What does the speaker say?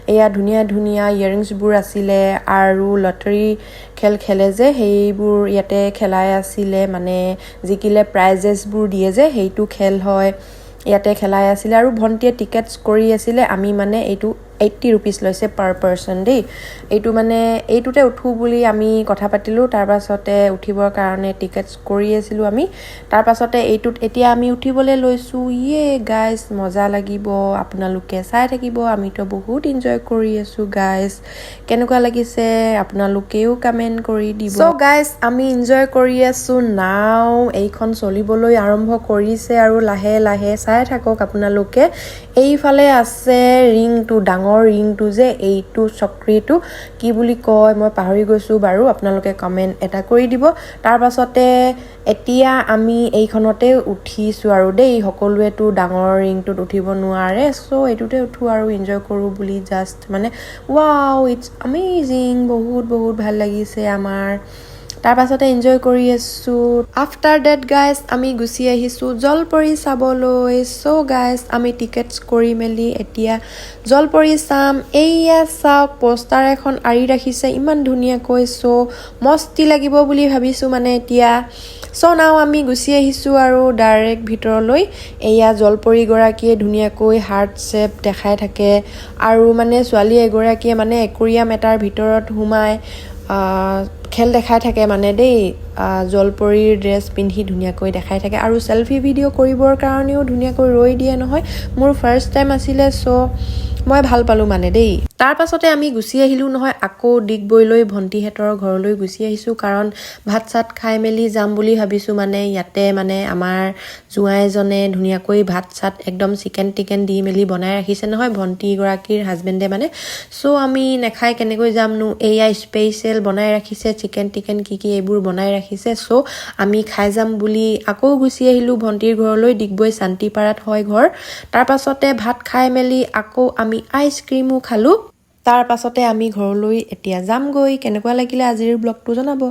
এয়া ধুনীয়া ধুনীয়া ইয়াৰিংছবোৰ আছিলে আৰু লটাৰী খেল খেলে যে সেইবোৰ ইয়াতে খেলাই আছিলে মানে জিকিলে প্ৰাইজেছবোৰ দিয়ে যে সেইটো খেল হয় ইয়াতে খেলাই আছিলে আৰু ভণ্টিয়ে টিকেটছ কৰি আছিলে আমি মানে এইটো 80 rupees লৈছে পাৰ পাৰ্সন দেই এইটো মানে এইটোতে উঠু বুলি আমি কথা পাতিলো তাৰ পাছতে উঠিবৰ কাৰণে টিকেটছ কৰি আছিলো আমি তাৰ পাছতে এইটোত এতিয়া আমি উঠিবলৈ লৈছো ইয়ে গাইস মজা লাগিব আপোনালোকে চাই থাকিব আমি তো বহুত এনজয় কৰি আছো গাইস কেনেকুৱা লাগিছে আপোনালোকেও কমেন্ট কৰি দিব সো গাইস আমি এনজয় কৰি আছো নাও এইখন চলিবলৈ আৰম্ভ কৰিছে আৰু লাহে লাহে চাই থাকক আপোনালোকে এইফালে আছে ৰিংটো ডাঙৰ ৰিংটো যে এইটো চক্ৰীটো কি বুলি কয় মই পাহৰি গৈছো বাৰু আপোনালোকে কমেন্ট এটা কৰি দিব তাৰ পাছতে এতিয়া আমি এইখনতে উঠিছো আৰু দেই সকলোৱেটো ডাঙৰ ৰিংটোত উঠিব নোৱাৰে সো এইটোতে উঠো আৰু এনজয় কৰো বুলি জাস্ট মানে ওয়াও ইটস অ্যামেজিং বহুত বহুত ভাল লাগিছে আমাৰ তাৰ পাছতে এনজয় কৰি আছো আফটাৰ দ্যাট গাইস আমি গুছি আহিছো জলপৰি চাবলৈ সো গাইস আমি টিকেটছ কৰি মেলি এতিয়া জলপৰি চাম এইয়া চাওক পোষ্টাৰ এখন আৰি ৰাখিছে ইমান ধুনীয়াকৈ সো মস্তি লাগিব বুলি ভাবিছো মানে এতিয়া সো নাও আমি গুছি আহিছো আৰু ডাইৰেক্ট ভিতৰলৈ এয়া জলপৰি গৰাকীয়ে ধুনীয়াকৈ হাৰ্ট শেপ দেখাই থাকে আৰু মানে ছোৱালী এগৰাকীয়ে মানে একুৰিয়াম এটাৰ ভিতৰত সোমাই খেল দেখাই থাকে মানে দেই জলপৰিৰ ড্ৰেছ পিন্ধি ধুনীয়াকৈ দেখাই থাকে আৰু সেলফি ভিডিও কৰিবৰ কাৰণেও ধুনীয়াকৈ ৰৈ দিয়ে নহয় মোৰ ফাৰ্স্ট টাইম আছিলে সো মই ভাল পালো মানে দেই তাৰ পাছতে আমি গুছি আহিলো নহয় আকৌ ডিগবৈলৈ ভন্টিহেতৰ ঘৰলৈ গুছি আহিছো কাৰণ ভাত চাত খাই মেলি যাম বুলি ভাবিছো মানে ইয়াতে মানে আমাৰ জুৱাইজনে ধুনীয়াকৈ ভাত চাত একদম চিকেন টিকেন দি মেলি বনাই ৰাখিছে নহয় ভন্টি গৰাকীৰ হাজবেণ্ডে মানে সো আমি নেখাই কেনেকৈ যামনো এয়া স্পেশাল বনাই ৰাখিছে চিকেন টিকেন কি এইবোৰ বনাই ৰাখিছে সো আমি খাই যাম বুলি আকৌ গুছি আহিলো ভন্টিৰ ঘৰলৈ ডিগবৈ শান্তিপাৰাত হয় ঘৰ তাৰ পাছতে ভাত খাই মেলি আকৌ আমি আইচক্ৰীমো খালো তাৰ পাছতে আমি ঘৰলৈ এতিয়া যামগৈ কেনেকুৱা লাগিলে আজিৰ ব্লগটো জনাব